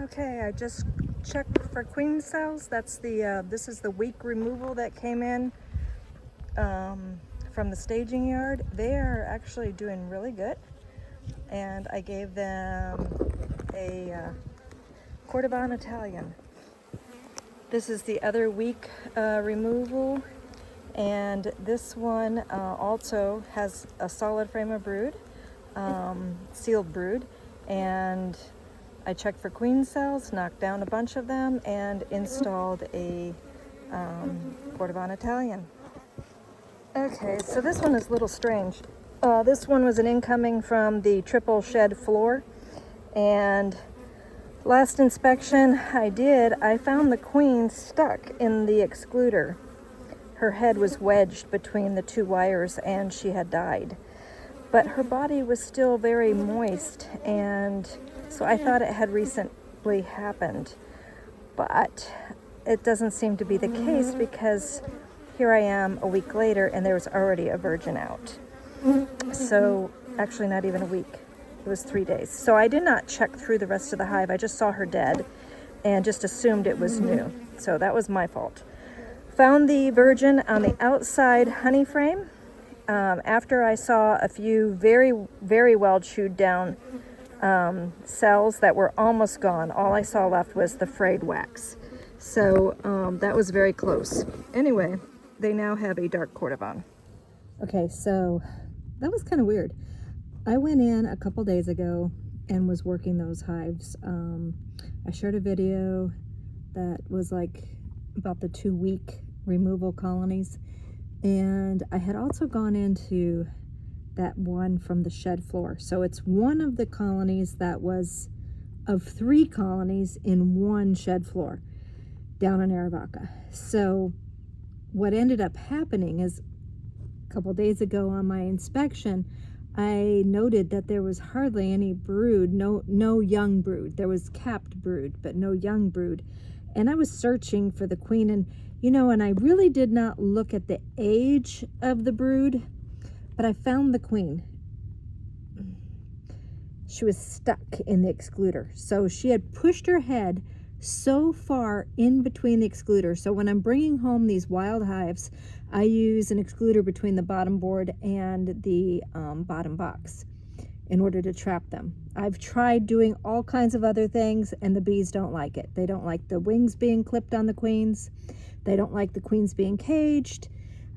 Okay, I just checked for queen cells. That's the this is the week removal that came in from the staging yard. They are actually doing really good, and I gave them a Cordovan Italian. This is the other week removal, and this one also has a solid frame of brood, sealed brood, and I checked for queen cells, knocked down a bunch of them, and installed a Cordovan Italian. Okay, so this one is a little strange. This one was an incoming from the triple shed floor, and last inspection I found the queen stuck in the excluder. Her head was wedged between the two wires and she had died. But her body was still very moist, and so I thought it had recently happened. But it doesn't seem to be the case, because here I am a week later and there was already a virgin out. So actually not even a week. It was 3 days. So I did not check through the rest of the hive. I just saw her dead and just assumed it was new. So that was my fault. Found the virgin on the outside honey frame. After I saw a few very, very well chewed down cells that were almost gone, all I saw left was the frayed wax. So that was very close. Anyway, they now have a dark Cordovan. Okay, so that was kind of weird. I went in a couple days ago and was working those hives. I shared a video that was like about the 2-week removal colonies. And I had also gone into that one from the shed floor. So it's one of the colonies that was of 3 colonies in one shed floor down in Arivaca. So what ended up happening is a couple days ago on my inspection, I noted that there was hardly any brood, no young brood. There was capped brood, but no young brood. And I was searching for the queen, and and I really did not look at the age of the brood, but I found the queen. She was stuck in the excluder. So she had pushed her head so far in between the excluder. So when I'm bringing home these wild hives, I use an excluder between the bottom board and the bottom box in order to trap them. I've tried doing all kinds of other things, and the bees don't like it. They don't like the wings being clipped on the queens. They don't like the queens being caged.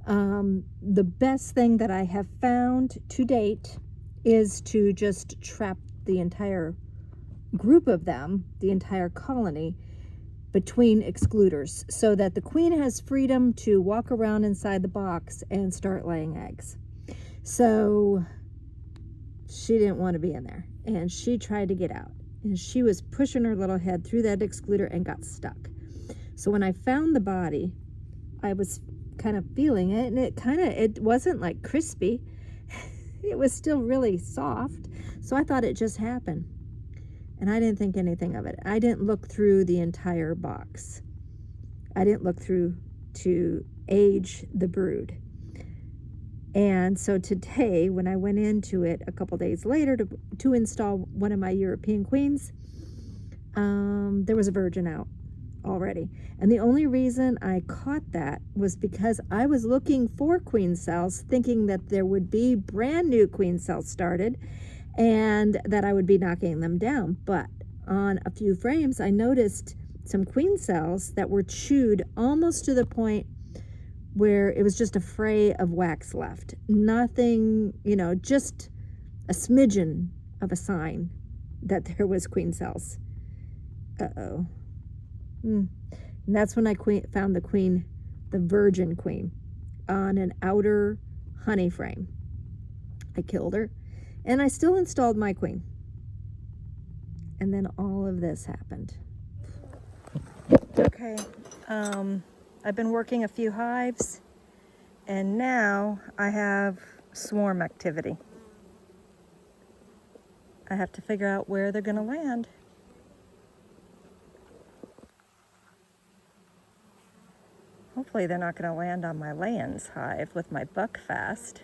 The best thing that I have found to date is to just trap the entire group of them, the entire colony, between excluders, so that the queen has freedom to walk around inside the box and start laying eggs. So she didn't want to be in there, and she tried to get out, and she was pushing her little head through that excluder and got stuck. So when I found the body, I was kind of feeling it, and it wasn't like crispy. It was still really soft. So I thought it just happened, and I didn't think anything of it. I didn't look through the entire box. I didn't look through to age the brood. And so today, when I went into it a couple days later to install one of my European queens, there was a virgin out already. And the only reason I caught that was because I was looking for queen cells, thinking that there would be brand new queen cells started and that I would be knocking them down. But on a few frames, I noticed some queen cells that were chewed almost to the point where it was just a fray of wax left. Nothing, just a smidgen of a sign that there was queen cells. Uh-oh. And that's when I found the virgin queen, on an outer honey frame. I killed her, and I still installed my queen. And then all of this happened. Okay, I've been working a few hives, and now I have swarm activity. I have to figure out where they're going to land. Hopefully they're not going to land on my Layens hive with my buckfast.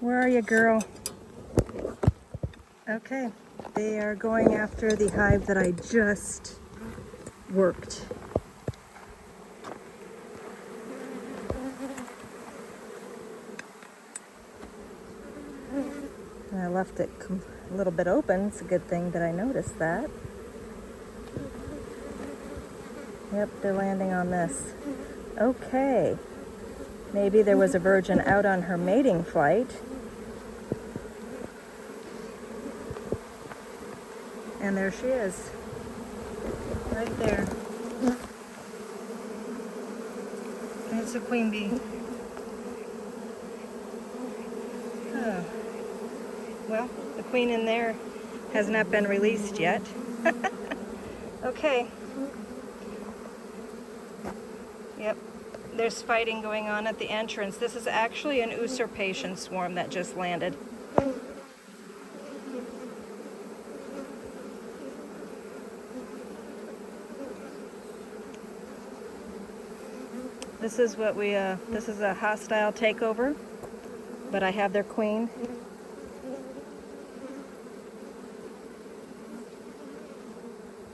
Where are you, girl? Okay, they are going after the hive that I just worked. And I left it a little bit open. It's a good thing that I noticed that. Yep, they're landing on this. Okay. Maybe there was a virgin out on her mating flight. And there she is. Right there. It's a queen bee. Oh. Well, the queen in there has not been released yet. Okay. Yep. There's fighting going on at the entrance. This is actually an usurpation swarm that just landed. This is what this is a hostile takeover, but I have their queen.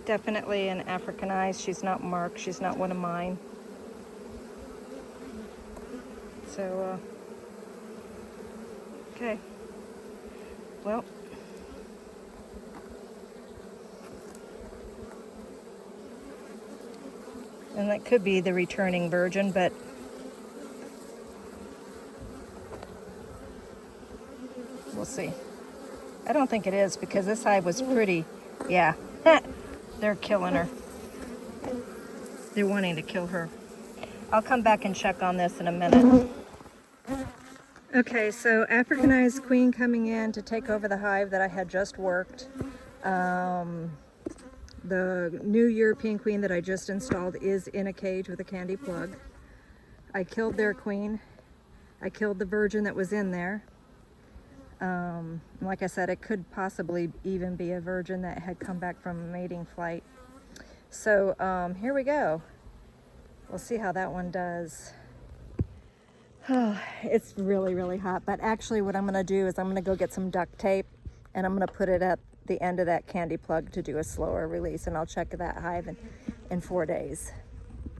Definitely an Africanized. She's not marked. She's not one of mine. So, okay. Well. And that could be the returning virgin, but we'll see. I don't think it is because this hive was pretty, yeah. They're killing her. They're wanting to kill her. I'll come back and check on this in a minute. Okay, so Africanized queen coming in to take over the hive that I had just worked. The new European queen that I just installed is in a cage with a candy plug. I killed their queen. I killed the virgin that was in there. Like I said, it could possibly even be a virgin that had come back from a mating flight. So here we go. We'll see how that one does. Oh, it's really, really hot. But actually what I'm going to do is I'm going to go get some duct tape and I'm going to put it at the end of that candy plug to do a slower release. And I'll check that hive in 4 days.